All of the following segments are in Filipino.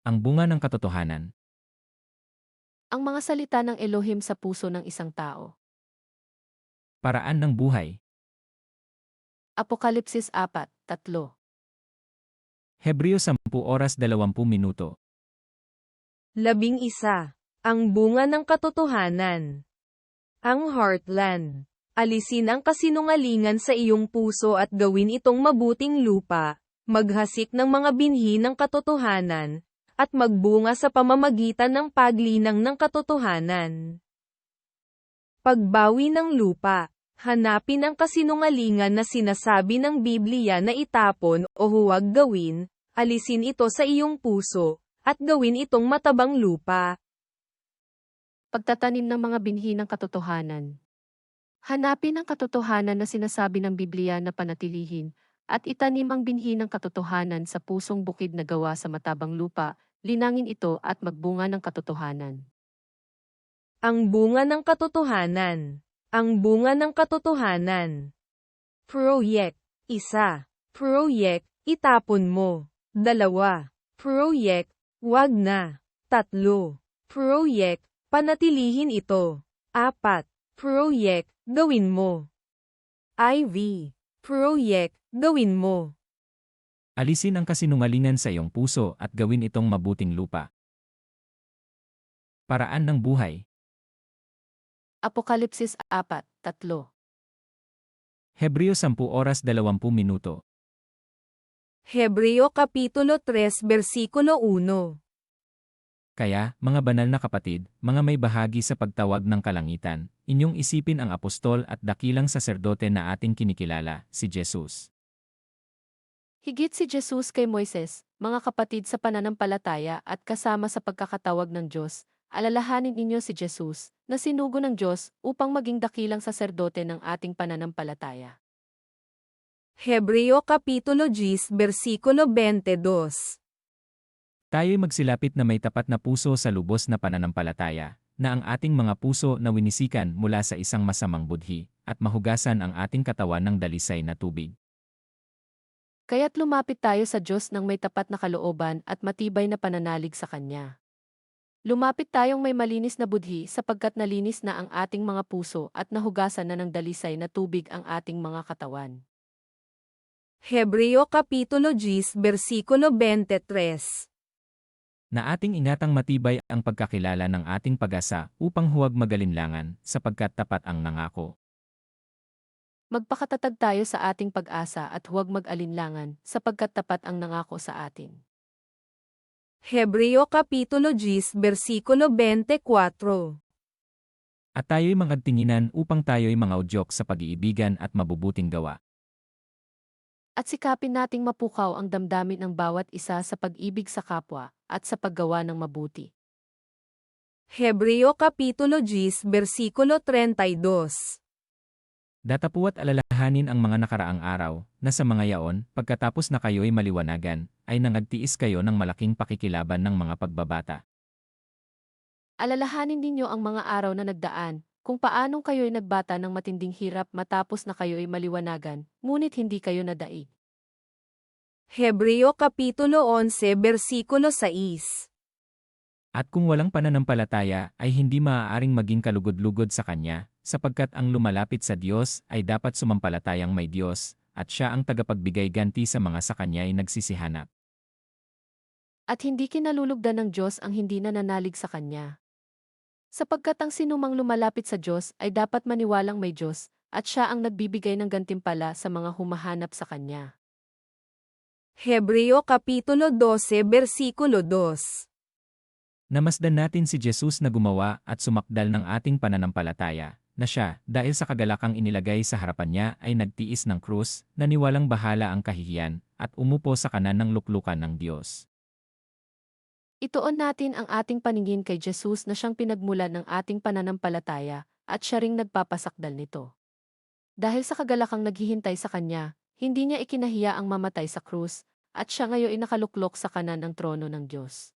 Ang bunga ng katotohanan. Ang mga salita ng Elohim sa puso ng isang tao. Paraan ng buhay. Apokalipsis 4:3. Hebreo 10:20. 11. Ang bunga ng katotohanan. Ang heartland. Alisin ang kasinungalingan sa iyong puso at gawin itong mabuting lupa, maghasik ng mga binhi ng katotohanan, at magbunga sa pamamagitan ng paglinang ng katotohanan. Pagbawi ng lupa. Hanapin ang kasinungalingan na sinasabi ng Biblia na itapon o huwag gawin, alisin ito sa iyong puso, at gawin itong matabang lupa. Pagtatanim ng mga binhi ng katotohanan. Hanapin ang katotohanan na sinasabi ng Biblia na panatilihin, at itanim ang binhi ng katotohanan sa pusong bukid na gawa sa matabang lupa, linangin ito at magbunga ng katotohanan. Ang bunga ng katotohanan. Ang bunga ng katotohanan. Proyek. 1. Proyek, itapon mo. 2. Proyek, wag na. 3. Proyek, panatilihin ito. 4. Proyek, gawin mo. IV. Proyek, gawin mo. Alisin ang kasinungalingan sa iyong puso at gawin itong mabuting lupa. Paraan ng buhay. Apokalipsis 4:3. Hebreo 10:20. Hebreo Kapitulo 3 Versikulo 1. Kaya, mga banal na kapatid, mga may bahagi sa pagtawag ng kalangitan, inyong isipin ang apostol at dakilang saserdote na ating kinikilala, si Jesus. Higit si Jesus kay Moises, mga kapatid sa pananampalataya at kasama sa pagkakatawag ng Diyos, alalahanin ninyo si Jesus, na sinugo ng Diyos upang maging dakilang saserdote ng ating pananampalataya. Hebreo Kapitulo 10 Versikulo 22. Tayo'y magsilapit na may tapat na puso sa lubos na pananampalataya, na ang ating mga puso na winisikan mula sa isang masamang budhi, at mahugasan ang ating katawan ng dalisay na tubig. Kaya't lumapit tayo sa Diyos ng may tapat na kalooban at matibay na pananalig sa Kanya. Lumapit tayong may malinis na budhi sapagkat nalinis na ang ating mga puso at nahugasan na ng dalisay na tubig ang ating mga katawan. Hebreo Kapitulo 10 Versikulo 23. Na ating ingatang matibay ang pagkakilala ng ating pag-asa upang huwag magalinlangan sapagkat tapat ang nangako. Magpakatatag tayo sa ating pag-asa at huwag mag-alinlangan sapagkat tapat ang nangako sa atin. Hebreo Kapitulo 10 Versikulo 24. At tayo'y magtinginan upang tayo'y mangaudyok sa pag-iibigan at mabubuting gawa. At sikapin nating mapukaw ang damdamin ng bawat isa sa pag-ibig sa kapwa at sa paggawa ng mabuti. Hebreo Kapitulo 10 Versikulo 32. Datapuat alalahanin ang mga nakaraang araw, na sa mga yaon, pagkatapos na kayo'y maliwanagan, ay nangagtiis kayo ng malaking pakikilaban ng mga pagbabata. Alalahanin ninyo ang mga araw na nagdaan, kung paanong kayo'y nagbata ng matinding hirap matapos na kayo'y maliwanagan, ngunit hindi kayo nadaig. Hebreo Kapitulo 11 Versikulo 6. At kung walang pananampalataya ay hindi maaaring maging kalugod-lugod sa Kanya, sapagkat ang lumalapit sa Diyos ay dapat sumampalatayang may Diyos, at Siya ang tagapagbigay ganti sa mga sa Kanya ay nagsisihanap. At hindi kinalulugdan ng Diyos ang hindi nananalig sa Kanya. Sapagkat ang sinumang lumalapit sa Diyos ay dapat maniwalang may Diyos, at Siya ang nagbibigay ng gantimpala sa mga humahanap sa Kanya. Hebreo Kapitulo 12 Versikulo 2. Namasdan natin si Jesus na gumawa at sumakdal ng ating pananampalataya, na Siya, dahil sa kagalakang inilagay sa harapan Niya ay nagtiis ng krus, naniwalang bahala ang kahihiyan, at umupo sa kanan ng luklukan ng Diyos. Ituon natin ang ating paningin kay Jesus na siyang pinagmulan ng ating pananampalataya, at siya ring nagpapasakdal nito. Dahil sa kagalakang naghihintay sa Kanya, hindi Niya ikinahiya ang mamatay sa krus, at siya ngayon ay nakaluklok sa kanan ng trono ng Diyos.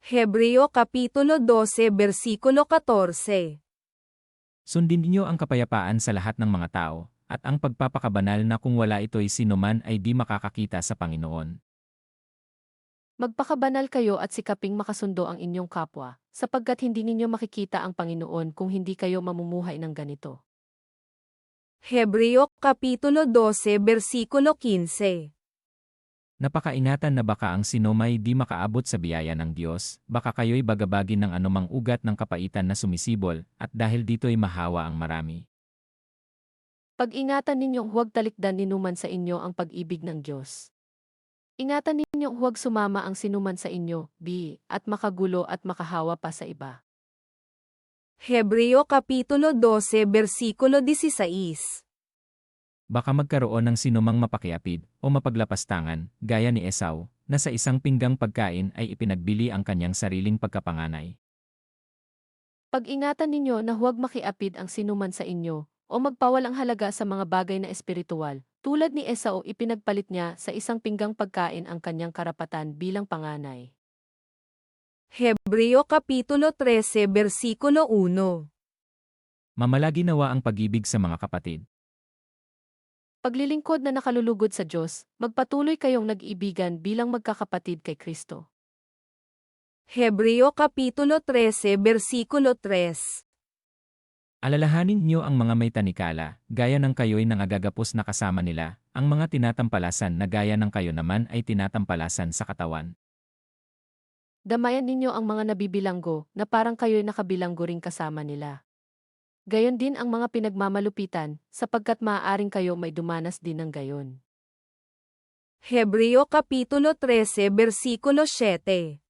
Hebreo Kapitulo 12 Versikulo 14. Sundin niyo ang kapayapaan sa lahat ng mga tao, at ang pagpapakabanal na kung wala ito'y sinuman ay di makakakita sa Panginoon. Magpakabanal kayo at sikaping makasundo ang inyong kapwa, sapagkat hindi ninyo makikita ang Panginoon kung hindi kayo mamumuhay ng ganito. Hebreo Kapitulo 12 Versikulo 15. Napakaingatan na baka ang sinomay di makaabot sa biyaya ng Diyos, baka kayo'y bagabagin ng anumang ugat ng kapaitan na sumisibol, at dahil dito'y mahawa ang marami. Pag-ingatan ninyong huwag talikdan ninuman sa inyo ang pag-ibig ng Diyos. Ingatan ninyong huwag sumama ang sinuman sa inyo, at makagulo at makahawa pa sa iba. Hebreo Kapitulo 12 Versikulo 16. Baka magkaroon ng sinumang mapakiapid o mapaglapastangan, gaya ni Esau, na sa isang pinggang pagkain ay ipinagbili ang kanyang sariling pagkapanganay. Pag-ingatan ninyo na huwag makiapid ang sinuman sa inyo, o magpawalang halaga sa mga bagay na espiritual, tulad ni Esau ipinagpalit niya sa isang pinggang pagkain ang kanyang karapatan bilang panganay. Hebreo Kapitulo 13 Versikulo 1. Mamalagi nawa ang pag-ibig sa mga kapatid. Paglilingkod na nakalulugod sa Diyos, magpatuloy kayong nag-ibigan bilang magkakapatid kay Kristo. Hebreo Kapitulo 13 Versikulo 3. Alalahanin niyo ang mga may tanikala, gaya ng kayo'y nangagagapos na kasama nila, ang mga tinatampalasan na gaya ng kayo naman ay tinatampalasan sa katawan. Damayan ninyo ang mga nabibilanggo na parang kayo'y nakabilanggo ring kasama nila. Gayon din ang mga pinagmamalupitan, sapagkat maaaring kayo may dumanas din ng gayon. Hebreo Kapitulo 13 Versikulo 7.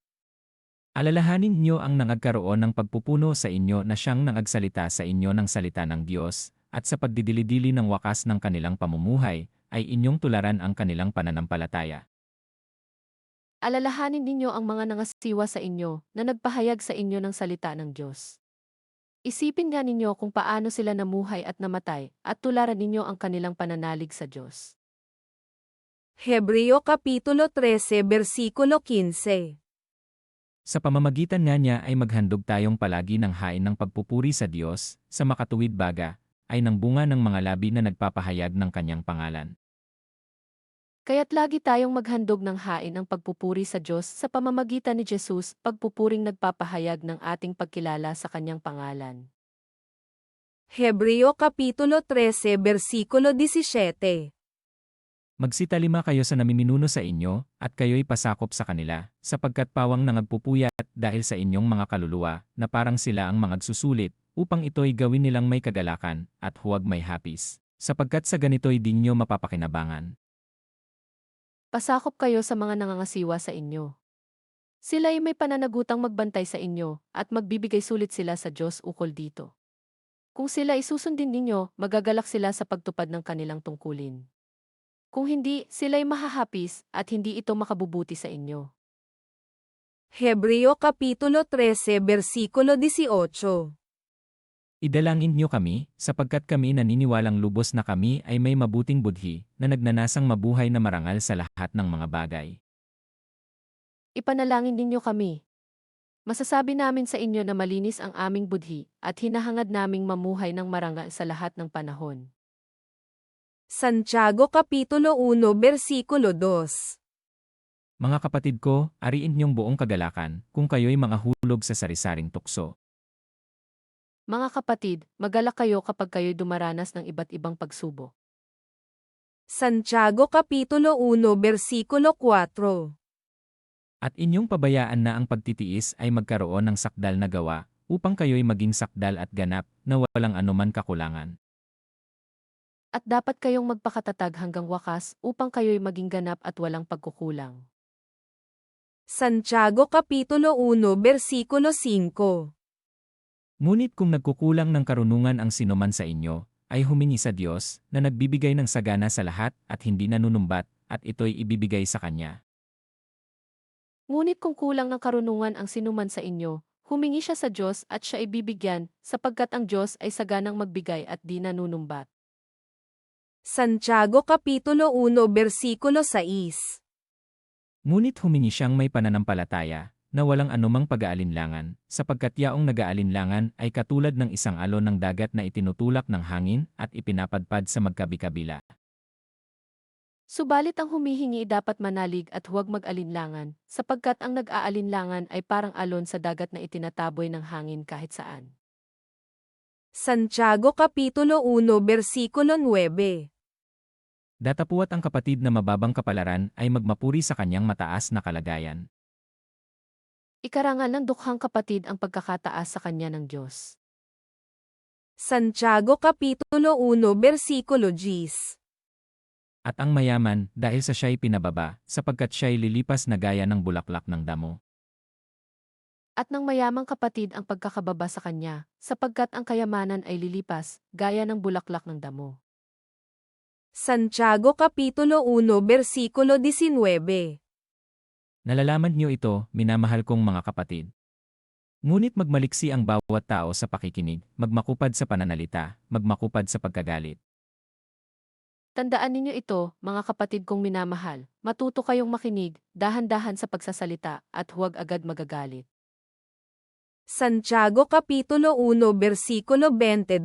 Alalahanin niyo ang nangagkaroon ng pagpupuno sa inyo na siyang nangagsalita sa inyo ng salita ng Diyos, at sa pagdidili-dili ng wakas ng kanilang pamumuhay, ay inyong tularan ang kanilang pananampalataya. Alalahanin ninyo ang mga nangasiwa sa inyo na nagpahayag sa inyo ng salita ng Diyos. Isipin nga ninyo kung paano sila namuhay at namatay, at tularan ninyo ang kanilang pananalig sa Diyos. Hebreo Kapitulo 13 Versikulo 15. Sa pamamagitan nga niya ay maghandog tayong palagi ng hain ng pagpupuri sa Diyos, sa makatuwid baga, ay ng bunga ng mga labi na nagpapahayag ng kanyang pangalan. Kaya't lagi tayong maghandog ng hain ng pagpupuri sa Diyos sa pamamagitan ni Jesus, pagpupuring nagpapahayag ng ating pagkilala sa kanyang pangalan. Hebreo Kapitulo 13 Versikulo 17. Magsitalima kayo sa namiminuno sa inyo, at kayo'y pasakop sa kanila, sapagkat pawang nangagpupuyat dahil sa inyong mga kaluluwa, na parang sila ang mangagsusulit, upang ito'y gawin nilang may kagalakan, at huwag may hapis, sapagkat sa ganito'y di nyo mapapakinabangan. Pasakop kayo sa mga nangangasiwa sa inyo. Sila'y may pananagutang magbantay sa inyo, at magbibigay sulit sila sa Diyos ukol dito. Kung sila isusundin ninyo, magagalak sila sa pagtupad ng kanilang tungkulin. Kung hindi, sila'y mahahapis, at hindi ito makabubuti sa inyo. Hebreo Kapitulo 13 Versikulo 18. Idalangin niyo kami, sapagkat kami naniniwalang lubos na kami ay may mabuting budhi, na nagnanasang mabuhay na marangal sa lahat ng mga bagay. Ipanalangin ninyo kami. Masasabi namin sa inyo na malinis ang aming budhi, at hinahangad naming mamuhay ng marangal sa lahat ng panahon. Santiago Kapitulo 1 Versikulo 2. Mga kapatid ko, ariin niyong buong kagalakan, kung kayo'y mga hulog sa sarisaring tukso. Mga kapatid, magalak kayo kapag kayo'y dumaranas ng iba't ibang pagsubok. Santiago Kapitulo 1 Versikulo 4. At inyong pabayaan na ang pagtitiis ay magkaroon ng sakdal na gawa, upang kayo'y maging sakdal at ganap, na walang anuman kakulangan. At dapat kayong magpakatatag hanggang wakas upang kayo'y maging ganap at walang pagkukulang. Santiago Kapitulo 1 Versikulo 5. Ngunit kung nagkukulang ng karunungan ang sinuman sa inyo, ay humingi sa Diyos, na nagbibigay ng sagana sa lahat at hindi nanunumbat, at ito'y ibibigay sa Kanya. Ngunit kung kulang ng karunungan ang sinuman sa inyo, humingi siya sa Diyos at siya ibibigyan, sapagkat ang Diyos ay saganang magbigay at di nanunumbat. Santiago Kapitulo 1 Versikulo 6. Ngunit humingi siyang may pananampalataya, na walang anumang pag-aalinlangan, sapagkat yaong nag-aalinlangan ay katulad ng isang alon ng dagat na itinutulak ng hangin at ipinapadpad sa magkabi-kabila. Subalit ang humihingi dapat manalig at huwag mag-alinlangan, sapagkat ang nag-aalinlangan ay parang alon sa dagat na itinataboy ng hangin kahit saan. Santiago Kapitulo 1 Versikulo 9. Datapuwat ang kapatid na mababang kapalaran ay magmapuri sa kanyang mataas na kalagayan. Ikarangal ng dukhang kapatid ang pagkakataas sa kanya ng Diyos. Santiago Kapitulo 1 Versikulo 10. At ang mayaman, dahil sa siya'y pinababa, sapagkat siya'y lilipas na gaya ng bulaklak ng damo. At ng mayamang kapatid ang pagkakababa sa kanya, sapagkat ang kayamanan ay lilipas, gaya ng bulaklak ng damo. Santiago Kapitulo 1 Versikulo 19. Nalalaman niyo ito, minamahal kong mga kapatid. Ngunit magmaliksi ang bawat tao sa pakikinig, magmakupad sa pananalita, magmakupad sa pagkagalit. Tandaan ninyo ito, mga kapatid kong minamahal, matuto kayong makinig, dahan-dahan sa pagsasalita, at huwag agad magagalit. Santiago Kapitulo 1 Versikulo 22.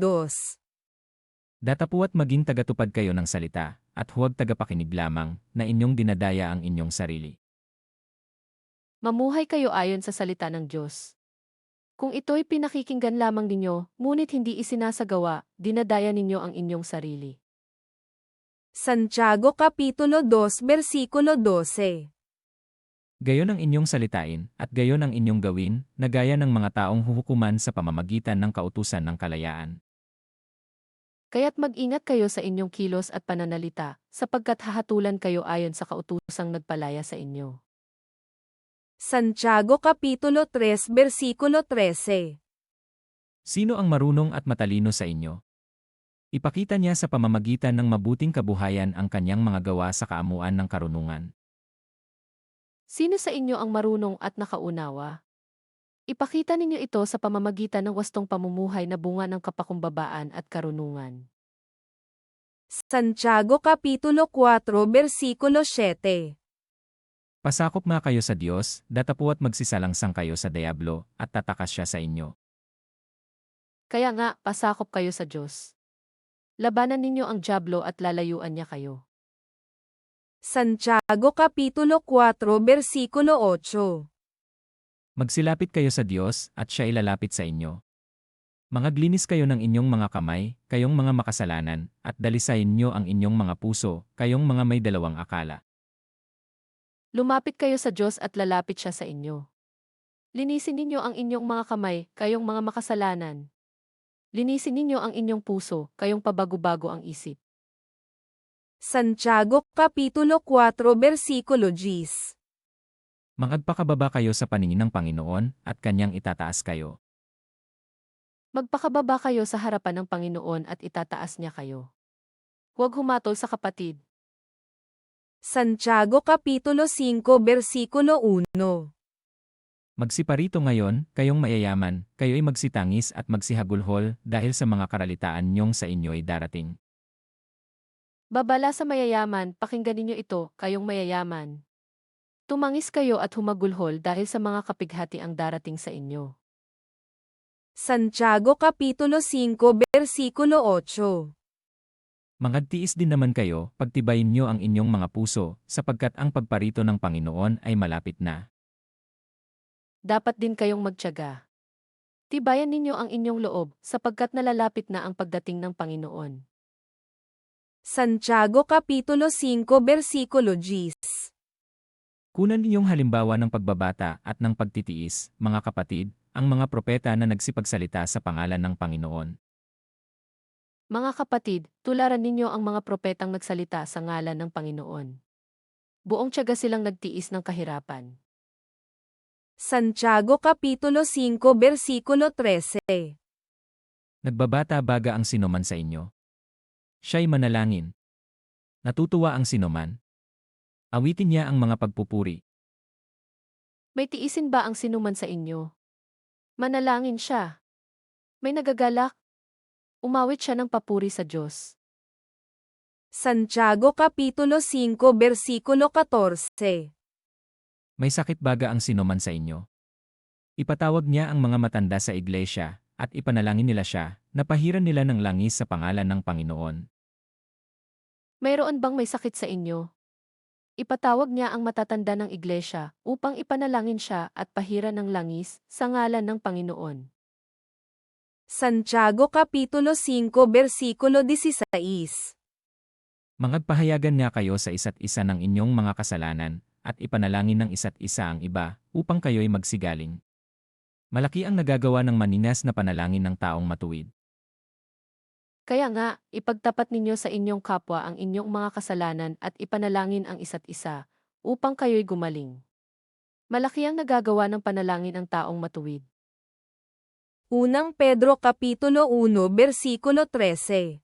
Datapuwat maging tagatupad kayo ng salita, at huwag tagapakinig lamang, na inyong dinadaya ang inyong sarili. Mamuhay kayo ayon sa salita ng Diyos. Kung ito'y pinakikinggan lamang ninyo, ngunit hindi isinasagawa, dinadaya ninyo ang inyong sarili. Santiago Kapitulo 2 Versikulo 12. Gayon ang inyong salitain, at gayon ang inyong gawin, na gaya ng mga taong huhukuman sa pamamagitan ng kautusan ng kalayaan. Kaya't mag-ingat kayo sa inyong kilos at pananalita, sapagkat hahatulan kayo ayon sa kautusang nagpalaya sa inyo. Santiago Kapitulo 3 Versikulo 13. Sino ang marunong at matalino sa inyo? Ipakita niya sa pamamagitan ng mabuting kabuhayan ang kanyang mga gawa sa kaamuan ng karunungan. Sino sa inyo ang marunong at nakaunawa? Ipakita ninyo ito sa pamamagitan ng wastong pamumuhay na bunga ng kapakumbabaan at karunungan. Santiago Kapitulo 4 Versikulo 7. Pasakop nga kayo sa Diyos, datapuwat magsisalangsang kayo sa Diablo, at tatakas siya sa inyo. Kaya nga, pasakop kayo sa Diyos. Labanan ninyo ang dyablo at lalayuan niya kayo. Santiago Kapitulo 4 Versikulo 8. Magsilapit kayo sa Diyos, at siya ilalapit sa inyo. Mangaglinis kayo ng inyong mga kamay, kayong mga makasalanan, at dalisayin niyo ang inyong mga puso, kayong mga may dalawang akala. Lumapit kayo sa Diyos at lalapit siya sa inyo. Linisin ninyo ang inyong mga kamay, kayong mga makasalanan. Linisin ninyo ang inyong puso, kayong pabago-bago ang isip. Santiago Kapitulo 4 Versikulo 10. Magpakababa kayo sa paningin ng Panginoon, at kanyang itataas kayo. Magpakababa kayo sa harapan ng Panginoon at itataas niya kayo. Huwag humatol sa kapatid. Santiago Kapitulo 5 Versikulo 1. Magsiparito ngayon, kayong mayayaman, kayo'y magsitangis at magsihagulhol dahil sa mga karalitaan niyong sa inyo'y darating. Babala sa mayayaman, pakinggan ninyo ito, kayong mayayaman. Tumangis kayo at humagulhol dahil sa mga kapighati ang darating sa inyo. Santiago Kapitulo 5 Versikulo 8. Mangagtiis din naman kayo, pagtibayin niyo ang inyong mga puso, sapagkat ang pagparito ng Panginoon ay malapit na. Dapat din kayong magtiyaga. Tibayan ninyo ang inyong loob, sapagkat nalalapit na ang pagdating ng Panginoon. Santiago Kapitulo 5 Versikulo 10. Kunan ninyong halimbawa ng pagbabata at ng pagtitiis, mga kapatid, ang mga propeta na nagsipagsalita sa pangalan ng Panginoon. Mga kapatid, tularan ninyo ang mga propetang nagsalita sa ngalan ng Panginoon. Buong tiyaga silang nagtiis ng kahirapan. Santiago Kapitulo 5 Versikulo 13. Nagbabata-baga ang sinuman sa inyo. Siya'y manalangin. Natutuwa ang sinuman. Awitin niya ang mga pagpupuri. May tiisin ba ang sinuman sa inyo? Manalangin siya. May nagagalak. Umawit siya ng papuri sa Diyos. Santiago Kapitulo 5 Versikulo 14. May sakit baga ang sinuman sa inyo. Ipatawag niya ang mga matanda sa iglesia, at ipanalangin nila siya, na pahiran nila ng langis sa pangalan ng Panginoon. Mayroon bang may sakit sa inyo? Ipatawag niya ang matatanda ng iglesia upang ipanalangin siya at pahiran ng langis sa ngalan ng Panginoon. Santiago Kapitulo 5 Versikulo 16. Mangagpahayagan nga kayo sa isa't isa ng inyong mga kasalanan, at ipanalangin ng isa't isa ang iba, upang kayo'y magsigaling. Malaki ang nagagawa ng maninas na panalangin ng taong matuwid. Kaya nga, ipagtapat ninyo sa inyong kapwa ang inyong mga kasalanan at ipanalangin ang isa't isa, upang kayo'y gumaling. Malaki ang nagagawa ng panalangin ng taong matuwid. Unang Pedro Kapitulo 1 Versikulo 13.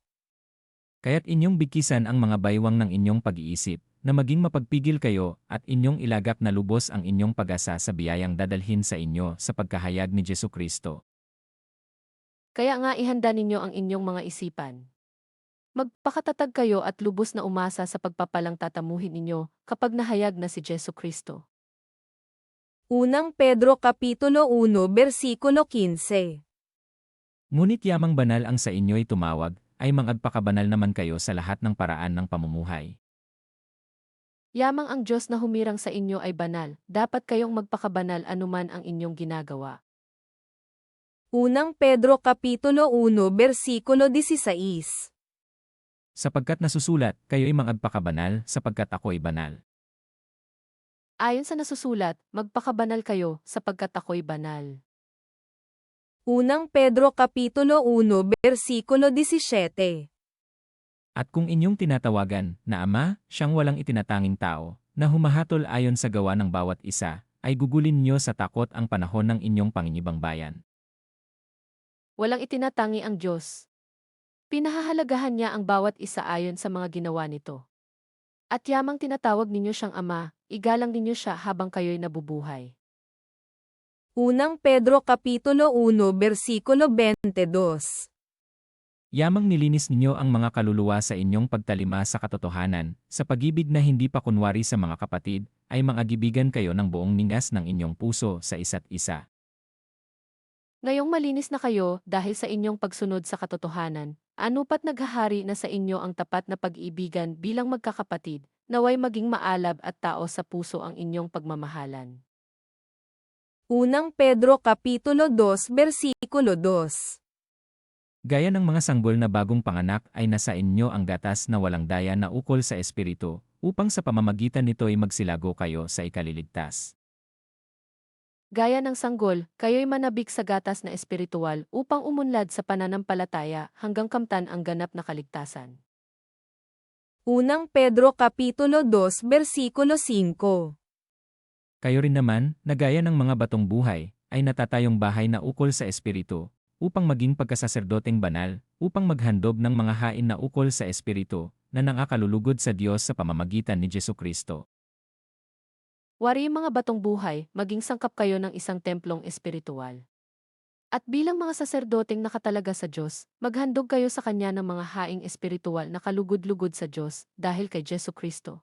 Kaya't inyong bigkisan ang mga baywang ng inyong pag-iisip, na maging mapagpigil kayo, at inyong ilagak na lubos ang inyong pag-asa sa biyayang dadalhin sa inyo sa pagkahayag ni Jesucristo. Kaya nga ihanda ninyo ang inyong mga isipan. Magpakatatag kayo at lubos na umasa sa pagpapalang tatamuhin ninyo kapag nahayag na si Jesucristo. Unang Pedro Kapitulo 1 Versikulo 15. Ngunit yamang banal ang sa inyo'y tumawag, ay mangagpakabanal naman kayo sa lahat ng paraan ng pamumuhay. Yamang ang Diyos na humirang sa inyo ay banal, dapat kayong magpakabanal anuman ang inyong ginagawa. Unang Pedro Kapitulo 1 Versikulo 16. Sapagkat nasusulat, kayo'y mangagpakabanal, sapagkat ako'y banal. Ayon sa nasusulat, magpakabanal kayo sapagkat ako'y banal. Unang Pedro Kapitulo 1 Versikulo 17. At kung inyong tinatawagan na Ama, siyang walang itinatanging tao, na humahatol ayon sa gawa ng bawat isa, ay gugulin niyo sa takot ang panahon ng inyong panginibang bayan. Walang itinatangi ang Diyos. Pinahahalagahan niya ang bawat isa ayon sa mga ginawa nito. At yamang tinatawag ninyo siyang Ama, igalang ninyo siya habang kayo'y nabubuhay. Unang Pedro Kapitulo 1 Versikulo 22. Yamang nilinis ninyo ang mga kaluluwa sa inyong pagtalima sa katotohanan, sa pag-ibig na hindi pa kunwari sa mga kapatid, ay mangagibigan kayo ng buong ningas ng inyong puso sa isa't isa. Ngayong malinis na kayo dahil sa inyong pagsunod sa katotohanan, anupat naghahari na sa inyo ang tapat na pag-ibigan bilang magkakapatid, naway maging maalab at tao sa puso ang inyong pagmamahalan. Unang Pedro Kapitulo 2 Versikulo 2. Gaya ng mga sanggol na bagong panganak ay nasa inyo ang gatas na walang daya na ukol sa espiritu, upang sa pamamagitan nito'y magsilago kayo sa ikaliligtas. Gaya ng sanggol, kayo'y manabik sa gatas na espiritual upang umunlad sa pananampalataya hanggang kamtan ang ganap na kaligtasan. Unang Pedro Kapitulo 2 Versikulo 5. Kayo rin naman, na gaya ng mga batong buhay, ay natatayong bahay na ukol sa espiritu, upang maging pagkasaserdoteng banal, upang maghandog ng mga hain na ukol sa espiritu, na nangakalulugod sa Diyos sa pamamagitan ni Jesucristo. Wari mga batong buhay, maging sangkap kayo ng isang templong espiritual. At bilang mga saserdoteng nakatalaga sa Diyos, maghandog kayo sa Kanya ng mga haing espiritual na kalugod-lugod sa Diyos dahil kay Jesucristo.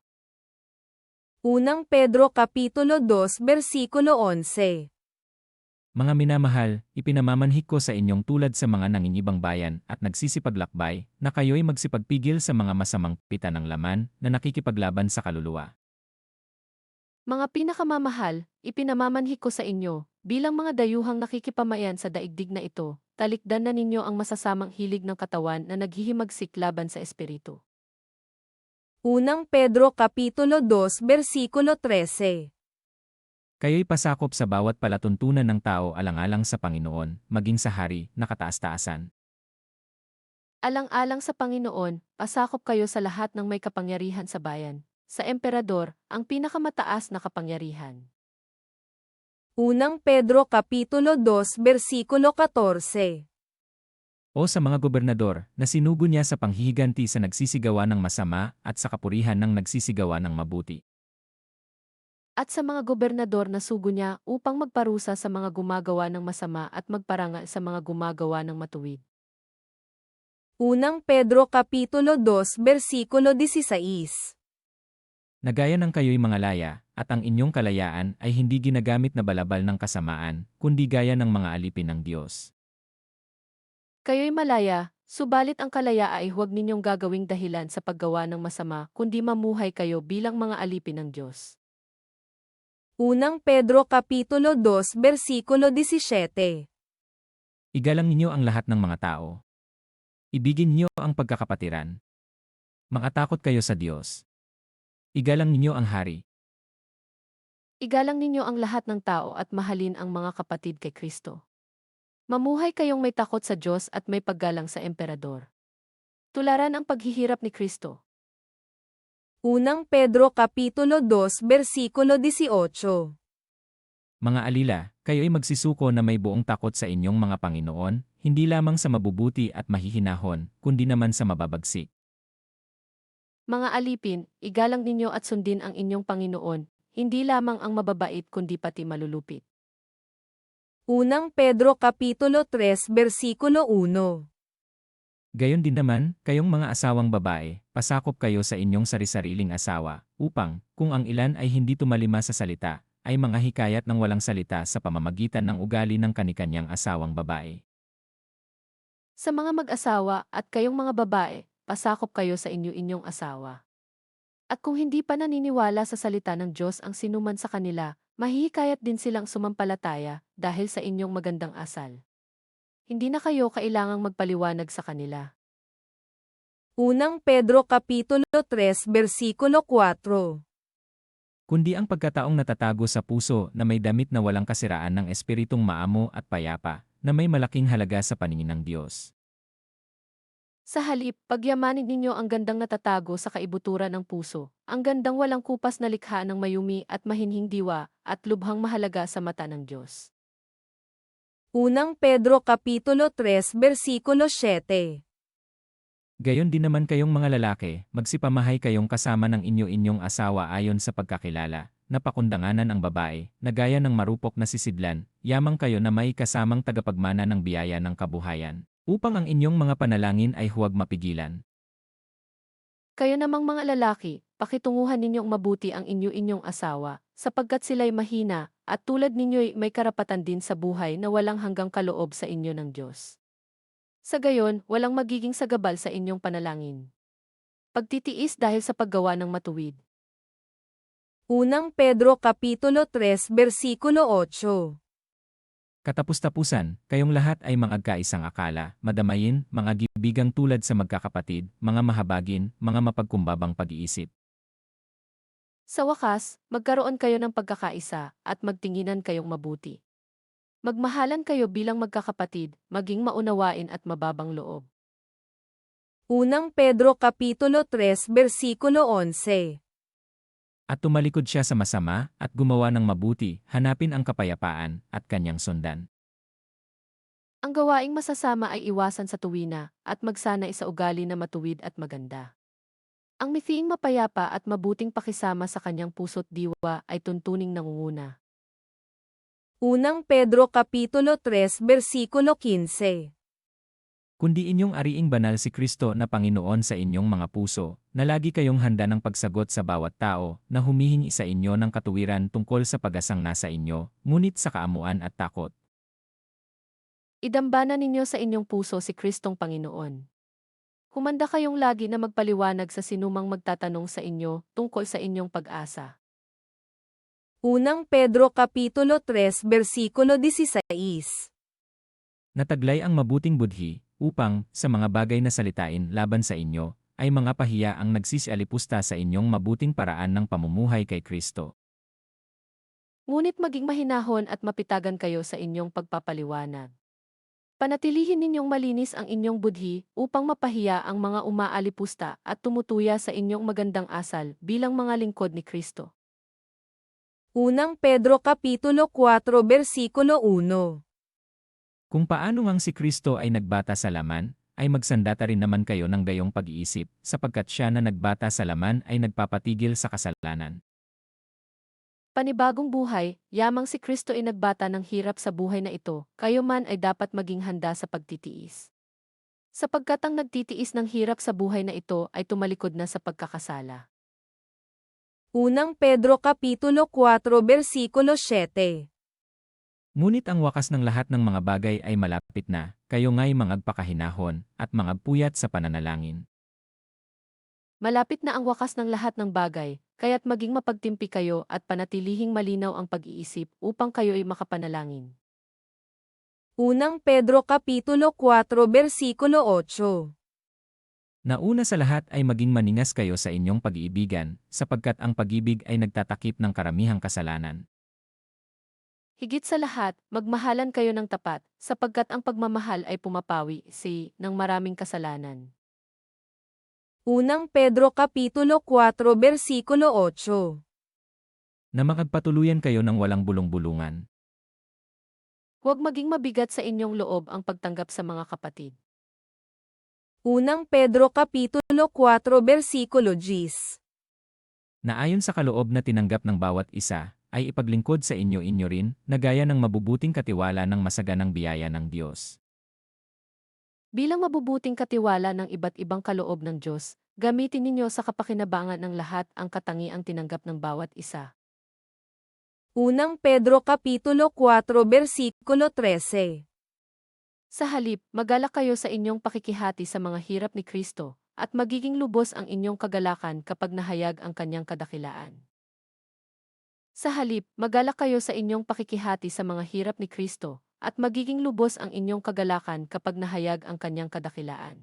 Unang Pedro Kapitulo 2 Versikulo 11. Mga minamahal, ipinamamanhik ko sa inyong tulad sa mga nangingibang bayan at nagsisipaglakbay, na kayo'y magsipagpigil sa mga masamang pita ng laman na nakikipaglaban sa kaluluwa. Mga pinakamamahal, ipinamamanhik ko sa inyo, bilang mga dayuhang nakikipamayan sa daigdig na ito, talikdan na ninyo ang masasamang hilig ng katawan na naghihimagsik laban sa espiritu. Unang Pedro Kapitulo 2 Versikulo 13. Kayo'y pasakop sa bawat palatuntunan ng tao alang-alang sa Panginoon, maging sa hari na kataas-taasan. Alang-alang sa Panginoon, pasakop kayo sa lahat ng may kapangyarihan sa bayan, sa emperador, ang pinakamataas na kapangyarihan. Unang Pedro Kapitulo 2 Versikulo 14. O sa mga gobernador, na sinugo niya sa panghihiganti sa nagsisigawa ng masama at sa kapurihan ng nagsisigawa ng mabuti. At sa mga gobernador na sugo niya upang magparusa sa mga gumagawa ng masama at magparangal sa mga gumagawa ng matuwid. Unang Pedro Kapitulo 2 Versikulo 16. Nagaya ng kayo'y mga laya, at ang inyong kalayaan ay hindi ginagamit na balabal ng kasamaan, kundi gaya ng mga alipin ng Diyos. Kayo'y malaya, Subalit ang kalayaan ay huwag ninyong gagawing dahilan sa paggawa ng masama, kundi mamuhay kayo bilang mga alipin ng Diyos. Unang Pedro Kapitulo 2 Versikulo 17. Igalang ninyo ang lahat ng mga tao. Ibigin niyo ang pagkakapatiran. Makatakot kayo sa Diyos. Igalang ninyo ang hari. Igalang ninyo ang lahat ng tao at mahalin ang mga kapatid kay Kristo. Mamuhay kayong may takot sa Diyos at may paggalang sa emperador. Tularan ang paghihirap ni Kristo. Unang Pedro Kapitulo 2 Versikulo 18. Mga alila, kayo ay magsisuko na may buong takot sa inyong mga Panginoon, hindi lamang sa mabubuti at mahihinahon, kundi naman sa mababagsik. Mga alipin, igalang ninyo at sundin ang inyong Panginoon, hindi lamang ang mababait kundi pati malulupit. Unang Pedro Kapitulo 3 Versikulo 1. Gayon din naman, kayong mga asawang babae, pasakop kayo sa inyong sari-sariling asawa, upang, kung ang ilan ay hindi tumalima sa salita, ay mga hikayat ng walang salita sa pamamagitan ng ugali ng kanikanyang asawang babae. Sa mga mag-asawa at kayong mga babae, pasakop kayo sa inyong asawa. At kung hindi pa naniniwala sa salita ng Diyos ang sinuman sa kanila, mahihikayat din silang sumampalataya dahil sa inyong magandang asal. Hindi na kayo kailangang magpaliwanag sa kanila. Unang Pedro Kapitulo 3 Versikulo 4. Kundi ang pagkataong natatago sa puso na may damit na walang kasiraan ng espiritong maamo at payapa, na may malaking halaga sa paningin ng Diyos. Sa halip, pagyamanin ninyo ang gandang natatago sa kaibuturan ng puso, ang gandang walang kupas na likha ng mayumi at mahinhing diwa, at lubhang mahalaga sa mata ng Diyos. Unang Pedro Kapitulo 3 Versikulo 7. Gayon din naman kayong mga lalaki, magsipamahay kayong kasama ng inyo-inyong asawa ayon sa pagkakilala, na pakundanganan ang babae, na gaya ng marupok na sisidlan, yamang kayo na may kasamang tagapagmana ng biyaya ng kabuhayan, upang ang inyong mga panalangin ay huwag mapigilan. Kayo namang mga lalaki, pakitunguhan ninyong mabuti ang inyo-inyong asawa, sapagkat sila'y mahina, at tulad ninyo'y may karapatan din sa buhay na walang hanggang kaloob sa inyo ng Diyos. Sa gayon, walang magiging sagabal sa inyong panalangin. Pagtitiis dahil sa paggawa ng matuwid. Unang Pedro Kapitulo 3 Versikulo 8. Katapus-tapusan, kayong lahat ay mangagkaisang akala, madamayin, mga gibigang tulad sa magkakapatid, mga mahabagin, mga mapagkumbabang pag-iisip. Sa wakas, magkaroon kayo ng pagkakaisa, at magtinginan kayong mabuti. Magmahalan kayo bilang magkakapatid, maging maunawain at mababang loob. Unang Pedro Kapitulo 3 Versikulo 11. At tumalikod siya sa masama, at gumawa ng mabuti, hanapin ang kapayapaan, at kanyang sundan. Ang gawaing masasama ay iwasan sa tuwina, at magsanay sa ugali na matuwid at maganda. Ang mithiing mapayapa at mabuting pakisama sa kanyang puso't diwa ay tuntuning nangunguna. Unang Pedro Kapitulo 3 Versikulo 15. Kundi inyong ariing banal si Kristo na Panginoon sa inyong mga puso, na lagi kayong handa ng pagsagot sa bawat tao, na humihingi sa inyo ng katuwiran tungkol sa pag-asang nasa inyo, ngunit sa kaamuan at takot. Idambana ninyo sa inyong puso si Kristong Panginoon. Humanda kayong lagi na magpaliwanag sa sinumang magtatanong sa inyo tungkol sa inyong pag-asa. Unang Pedro Kapitulo 3 Versikulo 16. Nataglay ang mabuting budhi, upang, sa mga bagay na salitain laban sa inyo, ay mga pahiya ang nagsisialipusta sa inyong mabuting paraan ng pamumuhay kay Kristo. Ngunit maging mahinahon at mapitagan kayo sa inyong pagpapaliwanag. Panatilihin ninyong malinis ang inyong budhi upang mapahiya ang mga umaalipusta at tumutuya sa inyong magandang asal bilang mga lingkod ni Kristo. Unang Pedro Kapitulo 4 Versikulo 1. Kung paano ngang si Kristo ay nagbata sa laman, ay magsandata rin naman kayo ng gayong pag-iisip, sapagkat siya na nagbata sa laman ay nagpapatigil sa kasalanan. Panibagong buhay, yamang si Kristo ay nagbata ng hirap sa buhay na ito, kayo man ay dapat maging handa sa pagtitiis. Sapagkat ang nagtitiis ng hirap sa buhay na ito ay tumalikod na sa pagkakasala. Unang Pedro Kapitulo 4 Versikulo 7. Ngunit ang wakas ng lahat ng mga bagay ay malapit na, kayo nga'y mangagpakahinahon, at mangagpuyat sa pananalangin. Malapit na ang wakas ng lahat ng bagay, kaya't maging mapagtimpi kayo at panatilihing malinaw ang pag-iisip upang kayo'y makapanalangin. Unang Pedro Kapitulo 4 Versikulo 8. Nauna sa lahat ay maging maningas kayo sa inyong pag-iibigan, sapagkat ang pag-ibig ay nagtatakip ng karamihang kasalanan. Higit sa lahat, magmahalan kayo ng tapat, sapagkat ang pagmamahal ay pumapawi ng maraming kasalanan. Unang Pedro Kapitulo 4 Versikulo 8. Na makagpatuluyan kayo ng walang bulong-bulungan. Huwag maging mabigat sa inyong loob ang pagtanggap sa mga kapatid. Unang Pedro Kapitulo 4 Versikulo 10. Na ayon sa kaloob na tinanggap ng bawat isa, ay ipaglingkod sa inyo rin, na gaya ng mabubuting katiwala ng masaganang biyaya ng Diyos. Bilang mabubuting katiwala ng iba't ibang kaloob ng Diyos, gamitin ninyo sa kapakinabangan ng lahat ang katangiang tinanggap ng bawat isa. Unang Pedro Kapitulo 4 Versikulo 13. Sa halip, magalak kayo sa inyong pakikihati sa mga hirap ni Kristo, at magiging lubos ang inyong kagalakan kapag nahayag ang kanyang kadakilaan. Sa halip, magalak kayo sa inyong pakikihati sa mga hirap ni Kristo, at magiging lubos ang inyong kagalakan kapag nahayag ang kanyang kadakilaan.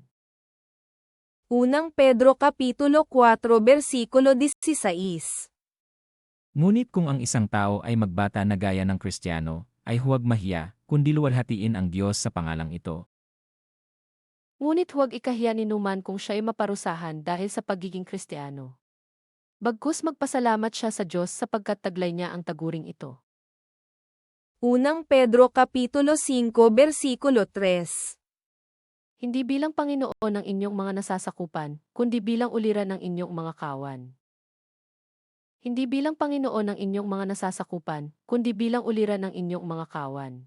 Unang Pedro Kapitulo 4 Versikulo 16. Ngunit kung ang isang tao ay magbata na gaya ng Kristiyano, ay huwag mahiya, kundi luwalhatiin ang Diyos sa pangalang ito. Ngunit huwag ikahiya ni numan kung siya'y maparusahan dahil sa pagiging Kristiyano. Bagkus magpasalamat siya sa Diyos sapagkat taglay niya ang taguring ito. Unang Pedro Kapitulo 5 Versikulo 3. Hindi bilang Panginoon ng inyong mga nasasakupan, kundi bilang uliran ng inyong mga kawan. Hindi bilang Panginoon ng inyong mga nasasakupan, kundi bilang uliran ng inyong mga kawan.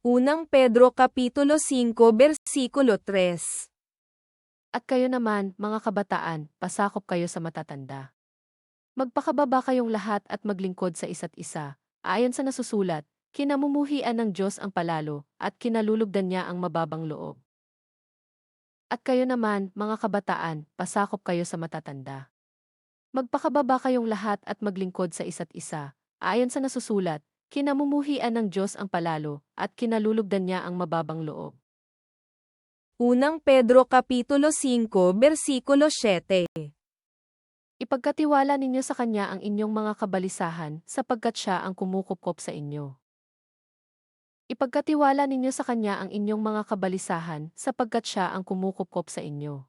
Unang Pedro Kapitulo 5 Versikulo 3. At kayo naman, mga kabataan, pasakop kayo sa matatanda. Magpakababa kayong lahat at maglingkod sa isa't isa, ayon sa nasusulat, kinamumuhian ng Diyos ang palalo, at kinalulugdan niya ang mababang loob. At kayo naman, mga kabataan, pasakop kayo sa matatanda. Magpakababa kayong lahat at maglingkod sa isa't isa, ayon sa nasusulat, kinamumuhian ng Diyos ang palalo, at kinalulugdan niya ang mababang loob. Unang Pedro Kapitulo 5 Versikulo 7. Ipagkatiwala ninyo sa Kanya ang inyong mga kabalisahan, sapagkat Siya ang kumukupkop sa inyo. Ipagkatiwala ninyo sa Kanya ang inyong mga kabalisahan, sapagkat Siya ang kumukupkop sa inyo.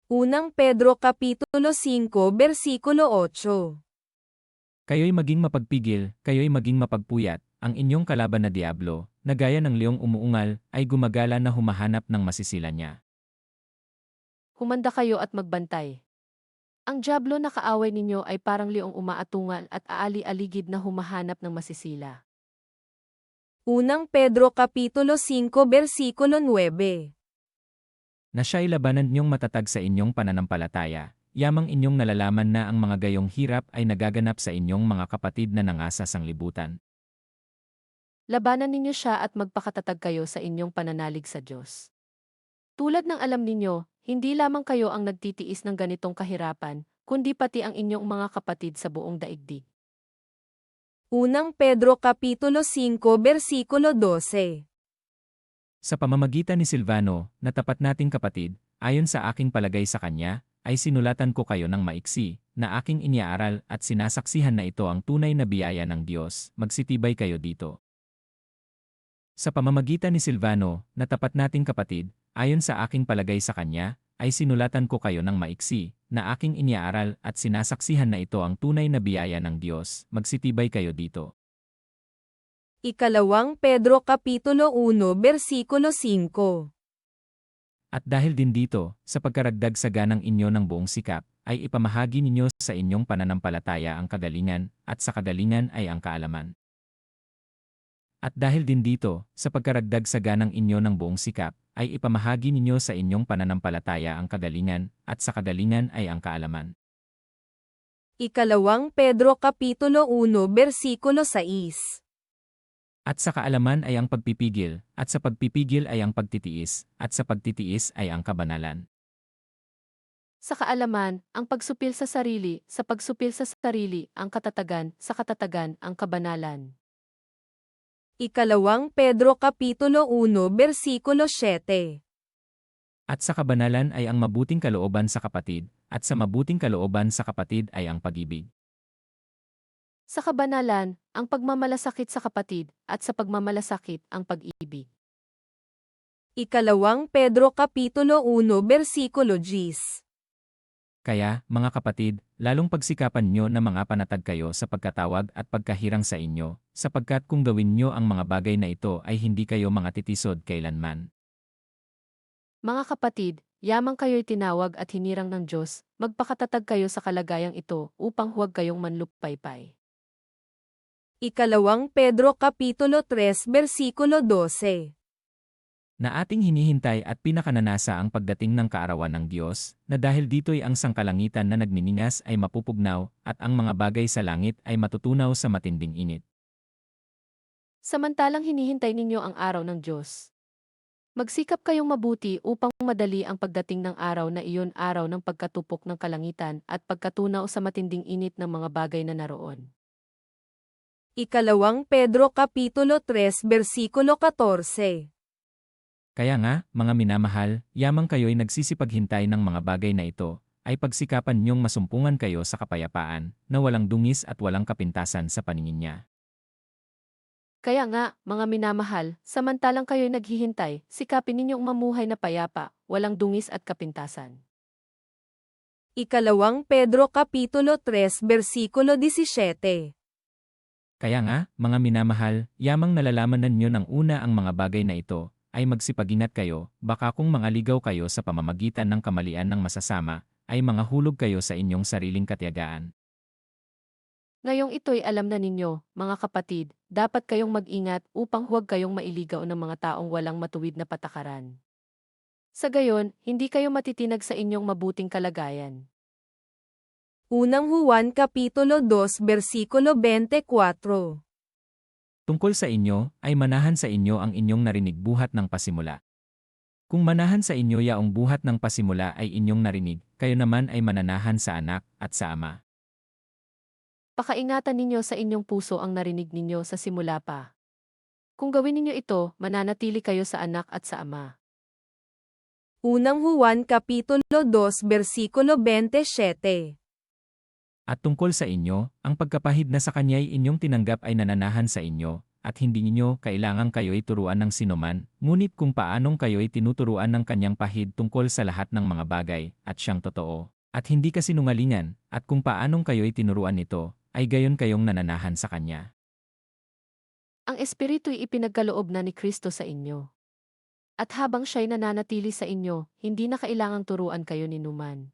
Unang Pedro Kapitulo 5 Versikulo 8. Kayo'y maging mapagpigil, kayo'y maging mapagpuyat, ang inyong kalaban na diablo, na gaya ng leong umuungal, ay gumagala na humahanap ng masisila niya. Humanda kayo at magbantay. Ang diablo na kaaway ninyo ay parang leong umaatungal at aali-aligid na humahanap ng masisila. Unang Pedro Kapitulo 5 Versikulo 9. Na siya'y labanan niyong matatag sa inyong pananampalataya, yamang inyong nalalaman na ang mga gayong hirap ay nagaganap sa inyong mga kapatid na nangasa sanglibutan. Labanan ninyo siya at magpakatatag kayo sa inyong pananalig sa Diyos. Tulad ng alam ninyo, hindi lamang kayo ang nagtitiis ng ganitong kahirapan, kundi pati ang inyong mga kapatid sa buong daigdig. Unang Pedro Kapitulo 5 Versikulo 12. Sa pamamagitan ni Silvano, na tapat nating kapatid, ayon sa aking palagay sa kanya, ay sinulatan ko kayo ng maiksi, na aking iniaaral at sinasaksihan na ito ang tunay na biyaya ng Diyos, magsitibay kayo dito. Sa pamamagitan ni Silvano, na tapat nating kapatid, ayon sa aking palagay sa kanya, ay sinulatan ko kayo ng maiksi, na aking iniaaral at sinasaksihan na ito ang tunay na biyaya ng Diyos, magsitibay kayo dito. Ikalawang Pedro Kapitulo 1 Versikulo 5. At dahil din dito, sa pagkaragdag sa ganang inyo ng buong sikap, ay ipamahagi ninyo sa inyong pananampalataya ang kagalingan, at sa kagalingan ay ang kaalaman. At dahil din dito, sa pagkaragdag sa ganang inyo ng buong sikap, ay ipamahagi ninyo sa inyong pananampalataya ang kagalingan, at sa kagalingan ay ang kaalaman. Ikalawang Pedro Kapitulo 1 Versikulo 6. At sa kaalaman ay ang pagpipigil, at sa pagpipigil ay ang pagtitiis, at sa pagtitiis ay ang kabanalan. Sa kaalaman, ang pagsupil sa sarili, sa pagsupil sa sarili, ang katatagan, sa katatagan, ang kabanalan. Ikalawang Pedro Kapitulo 1 Bersikulo 7. At sa kabanalan ay ang mabuting kalooban sa kapatid, at sa mabuting kalooban sa kapatid ay ang pag-ibig. Sa kabanalan, ang pagmamalasakit sa kapatid, at sa pagmamalasakit, ang pag-ibig. Ikalawang Pedro Kapitulo 1 Bersikulo 10. Kaya, mga kapatid, lalong pagsikapan nyo na mga panatag kayo sa pagkatawag at pagkahirang sa inyo, sapagkat kung gawin nyo ang mga bagay na ito ay hindi kayo mga titisod kailanman. Mga kapatid, yamang kayo'y tinawag at hinirang ng Diyos, magpakatatag kayo sa kalagayang ito upang huwag kayong manlupaypay. Ikalawang Pedro Kapitulo 3 Bersikulo 12. Na ating hinihintay at pinakananasa ang pagdating ng kaarawan ng Diyos, na dahil dito'y ang sangkalangitan na nagniningas ay mapupugnaw, at ang mga bagay sa langit ay matutunaw sa matinding init. Samantalang hinihintay ninyo ang araw ng Diyos. Magsikap kayong mabuti upang madali ang pagdating ng araw na iyon, araw ng pagkatupok ng kalangitan at pagkatunaw sa matinding init ng mga bagay na naroon. Ikalawang Pedro Kapitulo 3 Bersikulo 14. Kaya nga, mga minamahal, yamang kayo'y nagsisipaghintay ng mga bagay na ito, ay pagsikapan niyong masumpungan kayo sa kapayapaan, na walang dungis at walang kapintasan sa paningin niya. Kaya nga, mga minamahal, samantalang kayo'y naghihintay, sikapin ninyong mamuhay na payapa, walang dungis at kapintasan. Ikalawang Pedro Kapitulo 3 Bersikulo 17. Kaya nga, mga minamahal, yamang nalalaman ninyo ng una ang mga bagay na ito, ay magsipagingat kayo, baka kung mangaligaw kayo sa pamamagitan ng kamalian ng masasama, ay mga hulog kayo sa inyong sariling katiyagaan. Ngayong ito'y alam na ninyo, mga kapatid, dapat kayong mag-ingat upang huwag kayong mailigaw ng mga taong walang matuwid na patakaran. Sa gayon, hindi kayo matitinag sa inyong mabuting kalagayan. Unang Juan Kapitulo 2 Bersikulo 24. Tungkol sa inyo, ay manahan sa inyo ang inyong narinig buhat ng pasimula. Kung manahan sa inyo yaong buhat ng pasimula ay inyong narinig, kayo naman ay mananahan sa anak at sa ama. Pakaingatan ninyo sa inyong puso ang narinig ninyo sa simula pa. Kung gawin ninyo ito, mananatili kayo sa anak at sa ama. Unang Juan Kapitulo 2 Bersikulo 27. At tungkol sa inyo, ang pagkapahid na sa kanya'y inyong tinanggap ay nananahan sa inyo, at hindi ninyo kailangang kayo'y turuan ng sinuman, ngunit kung paanong kayo'y tinuturuan ng kanyang pahid tungkol sa lahat ng mga bagay, at siyang totoo, at hindi kasinungalingan, at kung paanong kayo'y tinuruan nito, ay gayon kayong nananahan sa kanya. Ang Espiritu'y ipinagkaloob na ni Kristo sa inyo. At habang siya'y nananatili sa inyo, hindi na kailangang turuan kayo ni numan.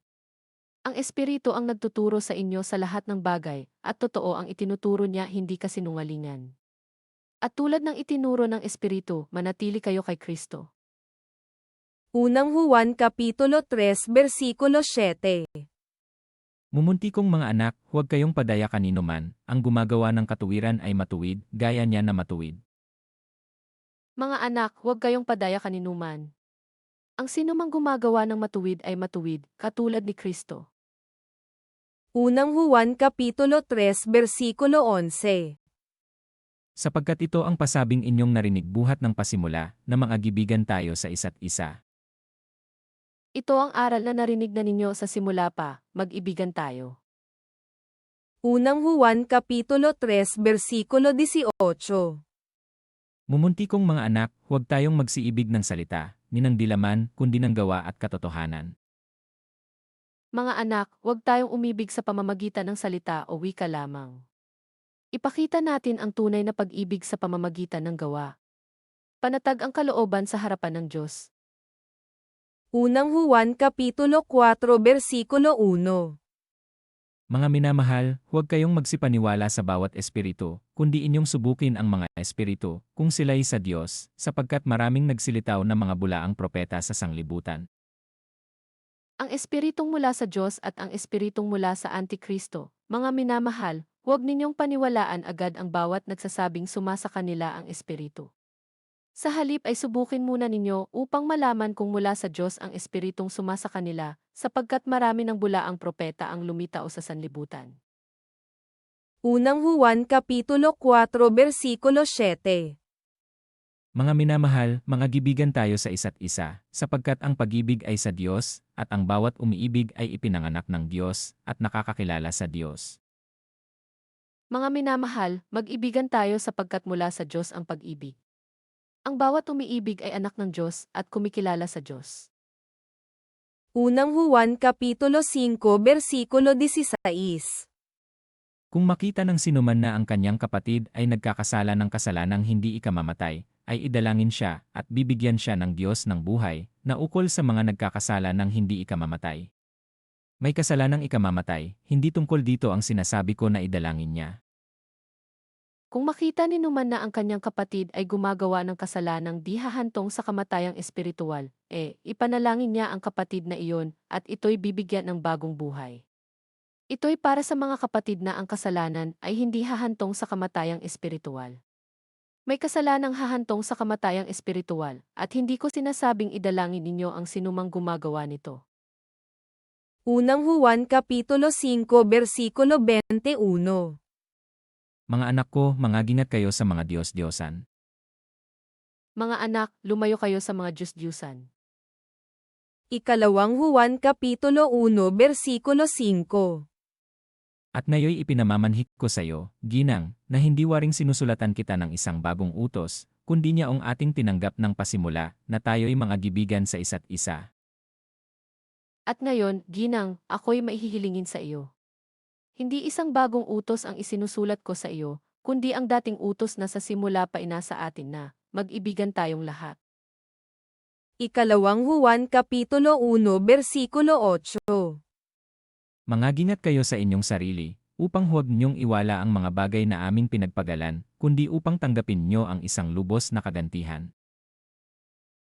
Ang Espiritu ang nagtuturo sa inyo sa lahat ng bagay, at totoo ang itinuturo niya, hindi kasinungalingan. At tulad ng itinuro ng Espiritu, manatili kayo kay Kristo. Unang Juan Kapitulo 3 Bersikulo 7. Mumunti kong mga anak, huwag kayong padaya kanino man, ang gumagawa ng katuwiran ay matuwid, gaya niya na matuwid. Mga anak, huwag kayong padaya kaninuman. Ang sinumang gumagawa ng matuwid ay matuwid, katulad ni Kristo. Unang Juan Kapitulo 3 Bersikulo 11. Sapagkat ito ang pasabing inyong narinig buhat ng pasimula, na mangagibigan tayo sa isa't isa. Ito ang aral na narinig na ninyo sa simula pa, mag-ibigan tayo. Unang Juan Kapitulo 3 Bersikulo 18. Mumunti kong mga anak, huwag tayong magsiibig ng salita, ni ng dilaman, kundi ng gawa at katotohanan. Mga anak, huwag tayong umibig sa pamamagitan ng salita o wika lamang. Ipakita natin ang tunay na pag-ibig sa pamamagitan ng gawa. Panatag ang kalooban sa harapan ng Diyos. Unang Juan Kapitulo 4 Bersikulo 1. Mga minamahal, huwag kayong magsipaniwala sa bawat espiritu, kundi inyong subukin ang mga espiritu, kung sila'y sa Diyos, sapagkat maraming nagsilitaw na mga bulaang propeta sa sanglibutan. Ang espiritong mula sa Diyos at ang espiritong mula sa Antikristo. Mga minamahal, huwag ninyong paniwalaan agad ang bawat nagsasabing sumasa kanila ang espiritu. Sa halip ay subukin muna ninyo upang malaman kung mula sa Diyos ang espiritong sumasa kanila, sapagkat marami ng bulaang propeta ang lumitaw sa sanlibutan. Unang Juan Kapitulo 4 Versikulo 7. Mga minamahal, mga gibigan tayo sa isa't isa, sapagkat ang pag-ibig ay sa Diyos, at ang bawat umiibig ay ipinanganak ng Diyos, at nakakakilala sa Diyos. Mga minamahal, mag-ibigan tayo sapagkat mula sa Diyos ang pag-ibig. Ang bawat umiibig ay anak ng Diyos at kumikilala sa Diyos. Unang Juan Kapitulo 5 Versikulo 16. Kung makita ng sinuman na ang kanyang kapatid ay nagkakasala ng kasalanang hindi ikamamatay, ay idalangin siya at bibigyan siya ng Diyos ng buhay, na ukol sa mga nagkakasala ng hindi ikamamatay. May kasalanang ikamamatay, hindi tungkol dito ang sinasabi ko na idalangin niya. Kung makita ni Numan na ang kanyang kapatid ay gumagawa ng kasalanang di hahantong sa kamatayang espiritual, ipanalangin niya ang kapatid na iyon at ito'y bibigyan ng bagong buhay. Ito'y para sa mga kapatid na ang kasalanan ay hindi hahantong sa kamatayang espiritual. May kasalanang hahantong sa kamatayang espiritual at hindi ko sinasabing idalangin ninyo ang sinumang gumagawa nito. Unang Juan Kapitulo 5 Versikulo 21. Mga anak ko, mangagingat kayo sa mga Diyos-Diyosan. Mga anak, lumayo kayo sa mga Diyos-Diyusan. Ikalawang Juan Kapitulo 1 Versikulo 5. At ngayoy ipinamamanhik ko sa iyo, ginang, na hindi waring sinusulatan kita ng isang bagong utos, kundi niyaong ating tinanggap ng pasimula, na tayo'y mga gibigan sa isa't isa. At ngayon, ginang, ako'y maihihilingin sa iyo. Hindi isang bagong utos ang isinusulat ko sa iyo, kundi ang dating utos na sa simula pa inasa atin na, mag-ibigan tayong lahat. Ikalawang Juan Kapitulo 1 Versikulo 8. Mangagingat kayo sa inyong sarili, upang huwag niyong iwala ang mga bagay na aming pinagpagalan, kundi upang tanggapin niyo ang isang lubos na kagantihan.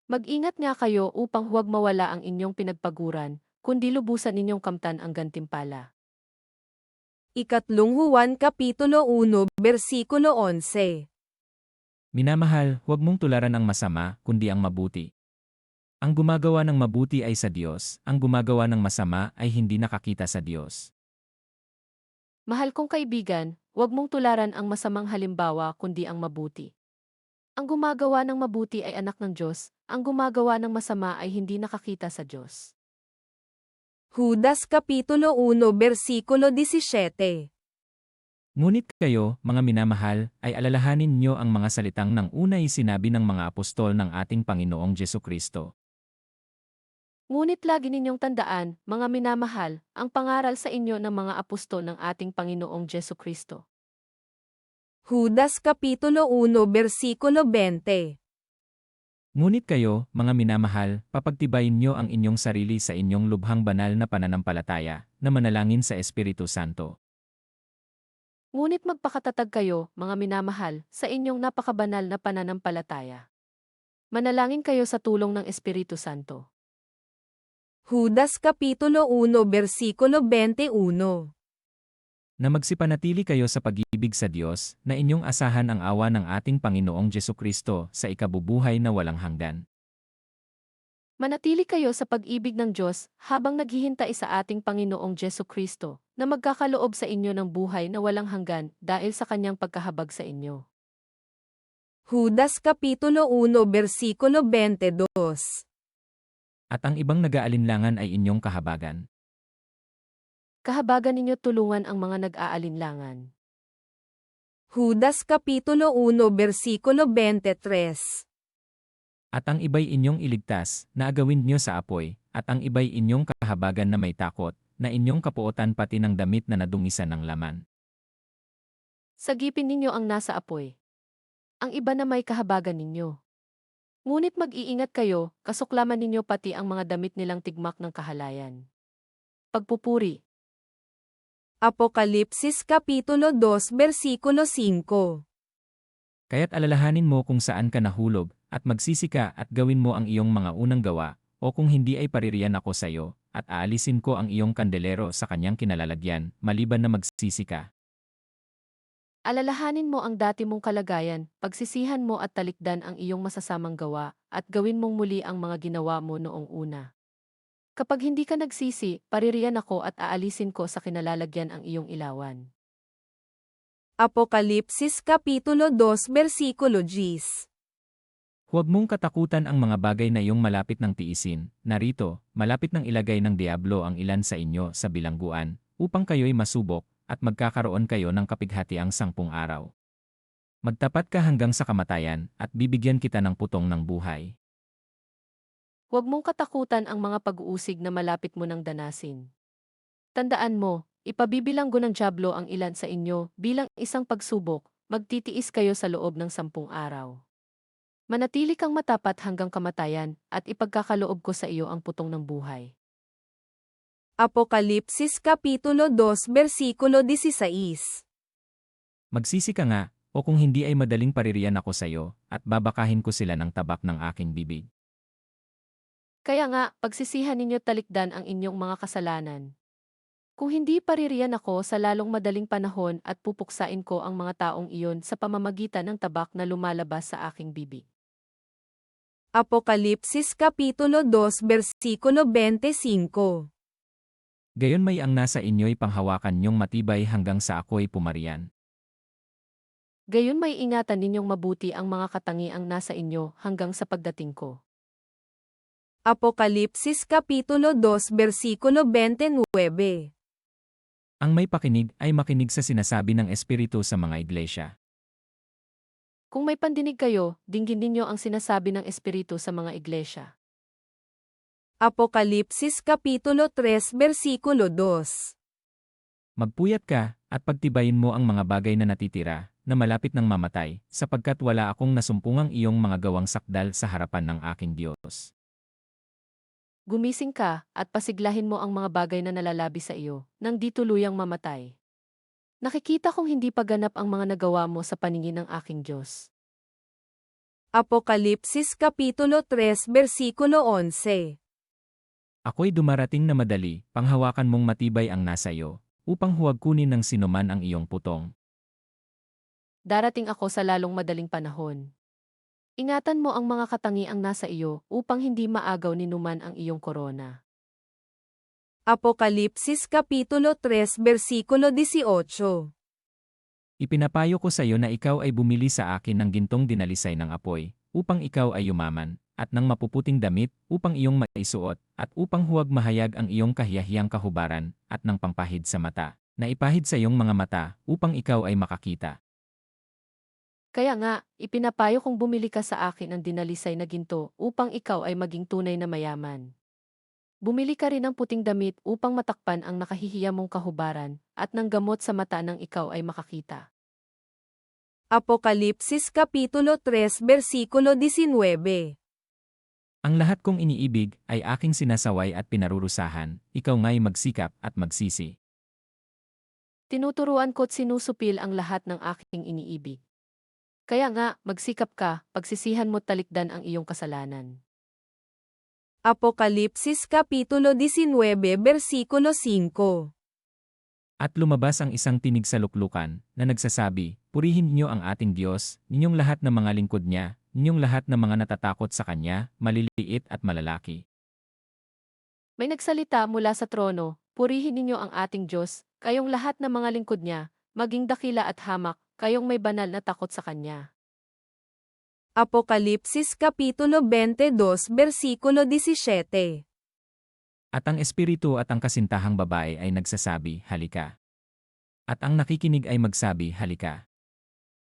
Mag-ingat nga kayo upang huwag mawala ang inyong pinagpaguran, kundi lubusan ninyong kamtan ang gantimpala. Ikatlong Juan Kapitulo 1 Versikulo 11. Minamahal, huwag mong tularan ang masama, kundi ang mabuti. Ang gumagawa ng mabuti ay sa Diyos, ang gumagawa ng masama ay hindi nakakita sa Diyos. Mahal kong kaibigan, huwag mong tularan ang masamang halimbawa kundi ang mabuti. Ang gumagawa ng mabuti ay anak ng Diyos, ang gumagawa ng masama ay hindi nakakita sa Diyos. Judas Kapitulo 1 Versikulo 17. Ngunit kayo, mga minamahal, ay alalahanin niyo ang mga salitang ng unay sinabi ng mga apostol ng ating Panginoong Jesucristo. Ngunit lagi ninyong tandaan, mga minamahal, ang pangaral sa inyo ng mga apostol ng ating Panginoong Jesucristo. Judas Kapitulo 1 Versikulo 20. Ngunit kayo, mga minamahal, papagtibayin niyo ang inyong sarili sa inyong lubhang banal na pananampalataya, na manalangin sa Espiritu Santo. Ngunit magpakatatag kayo, mga minamahal, sa inyong napakabanal na pananampalataya. Manalangin kayo sa tulong ng Espiritu Santo. Judas Kapitulo 1 Versikulo 21. Na magsipanatili kayo sa pag-ibig sa Diyos, na inyong asahan ang awa ng ating Panginoong Jesucristo sa ikabubuhay na walang hanggan. Manatili kayo sa pag-ibig ng Diyos habang naghihintay sa ating Panginoong Jesucristo, na magkakaloob sa inyo ng buhay na walang hanggan dahil sa kanyang pagkahabag sa inyo. Judas Kapitulo 1 Versikulo 22. At ang ibang nag-aalinlangan ay inyong kahabagan. Kahabagan ninyo tulungan ang mga nag-aalinlangan. Judas Kapitulo 1 Versikulo 23. At ang iba'y inyong iligtas, na agawin niyo sa apoy, at ang iba'y inyong kahabagan na may takot, na inyong kapuotan pati ng damit na nadungisan ng laman. Sagipin ninyo ang nasa apoy. Ang iba na may kahabagan ninyo. Ngunit mag-iingat kayo, kasuklaman ninyo pati ang mga damit nilang tigmak ng kahalayan. Pagpupuri. Apokalipsis Kapitulo 2 Versikulo 5. Kaya't alalahanin mo kung saan ka nahulog, at magsisi ka at gawin mo ang iyong mga unang gawa, o kung hindi ay paririyan ako sa iyo, at aalisin ko ang iyong kandelero sa kanyang kinalalagyan, maliban na magsisi ka. Alalahanin mo ang dati mong kalagayan, pagsisihan mo at talikdan ang iyong masasamang gawa, at gawin mong muli ang mga ginawa mo noong una. Kapag hindi ka nagsisi, paririyan ako at aalisin ko sa kinalalagyan ang iyong ilawan. Apokalipsis Kapitulo 2 Versikulo 10. Huwag mong katakutan ang mga bagay na iyong malapit ng tiisin, narito, malapit ng ilagay ng Diablo ang ilan sa inyo sa bilangguan, upang kayo'y masubok, at magkakaroon kayo ng kapighatiang 10 araw. Magtapat ka hanggang sa kamatayan, at bibigyan kita ng putong ng buhay. Huwag mong katakutan ang mga pag-uusig na malapit mo ng danasin. Tandaan mo, ipabibilanggo ng Diablo ang ilan sa inyo bilang isang pagsubok, magtitiis kayo sa loob ng 10 araw. Manatili kang matapat hanggang kamatayan, at ipagkakaloob ko sa iyo ang putong ng buhay. Apokalipsis Kapitulo 2 Versikulo 16. Magsisi ka nga, o kung hindi ay madaling paririyan ako sa iyo, at babakahin ko sila ng tabak ng aking bibig. Kaya nga, pagsisihan ninyo talikdan ang inyong mga kasalanan. Kung hindi paririyan ako sa lalong madaling panahon at pupuksain ko ang mga taong iyon sa pamamagitan ng tabak na lumalabas sa aking bibig. Apokalipsis Kapitulo 2 Versikulo 25. Gayon may ang nasa inyo'y panghawakan niyong matibay hanggang sa ako'y pumarian. Gayon may ingatan ninyong mabuti ang mga katangiang nasa inyo hanggang sa pagdating ko. Apokalipsis Kapitulo 2 Versikulo 29. Ang may pakinig ay makinig sa sinasabi ng Espiritu sa mga iglesia. Kung may pandinig kayo, dinggin ninyo ang sinasabi ng Espiritu sa mga iglesia. Apokalipsis Kapitulo 3 Versikulo 2. Magpuyat ka, at pagtibayin mo ang mga bagay na natitira, na malapit ng mamatay, sapagkat wala akong nasumpungang iyong mga gawang sakdal sa harapan ng aking Diyos. Gumising ka, at pasiglahin mo ang mga bagay na nalalabi sa iyo, nang di tuluyang mamatay. Nakikita kong hindi pa ganap ang mga nagawa mo sa paningin ng aking Diyos. Apokalipsis Kapitulo 3 Versikulo 11. Ako'y dumarating na madali, panghawakan mong matibay ang nasa iyo, upang huwag kunin ng sinuman ang iyong putong. Darating ako sa lalong madaling panahon. Ingatan mo ang mga katangiang nasa iyo upang hindi maagaw ni numan ang iyong korona. Apokalipsis Kapitulo 3 Versikulo 18. Ipinapayo ko sa iyo na ikaw ay bumili sa akin ng gintong dinalisay ng apoy, upang ikaw ay yumaman, at ng mapuputing damit, upang iyong maisuot, at upang huwag mahayag ang iyong kahiyahiyang kahubaran, at ng pampahid sa mata, na ipahid sa iyong mga mata, upang ikaw ay makakita. Kaya nga, ipinapayo kong bumili ka sa akin ng dinalisay na ginto upang ikaw ay maging tunay na mayaman. Bumili ka rin ng puting damit upang matakpan ang nakahihiya mong kahubaran at ng gamot sa mata nang ikaw ay makakita. Apokalipsis Kapitulo 3 Versikulo 19. Ang lahat kong iniibig ay aking sinasaway at pinarurusahan, ikaw nga'y magsikap at magsisi. Tinuturuan ko't sinusupil ang lahat ng aking iniibig. Kaya nga, magsikap ka, pagsisihan mo't talikdan ang iyong kasalanan. Apokalipsis Kapitulo 19 Versikulo 5. At lumabas ang isang tinig sa luklukan, na nagsasabi, Purihin niyo ang ating Diyos, ninyong lahat ng mga lingkod niya, ninyong lahat ng mga natatakot sa Kanya, maliliit at malalaki. May nagsalita mula sa trono, purihin ninyo ang ating Diyos, kayong lahat ng mga lingkod niya, maging dakila at hamak, kayong may banal na takot sa Kanya. Apokalipsis Kapitulo 22 Versikulo 17. At ang espiritu at ang kasintahang babae ay nagsasabi, Halika. At ang nakikinig ay magsabi, Halika.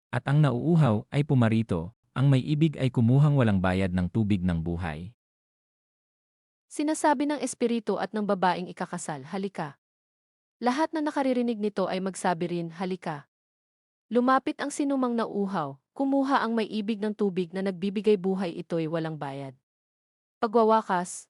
At ang nauuhaw ay pumarito, ang may ibig ay kumuhang walang bayad ng tubig ng buhay. Sinasabi ng espiritu at ng babaeng ikakasal, halika. Lahat na nakaririnig nito ay magsabi rin, halika. Lumapit ang sinumang nauuhaw, kumuha ang may ibig ng tubig na nagbibigay buhay ito'y walang bayad. Pagwawakas,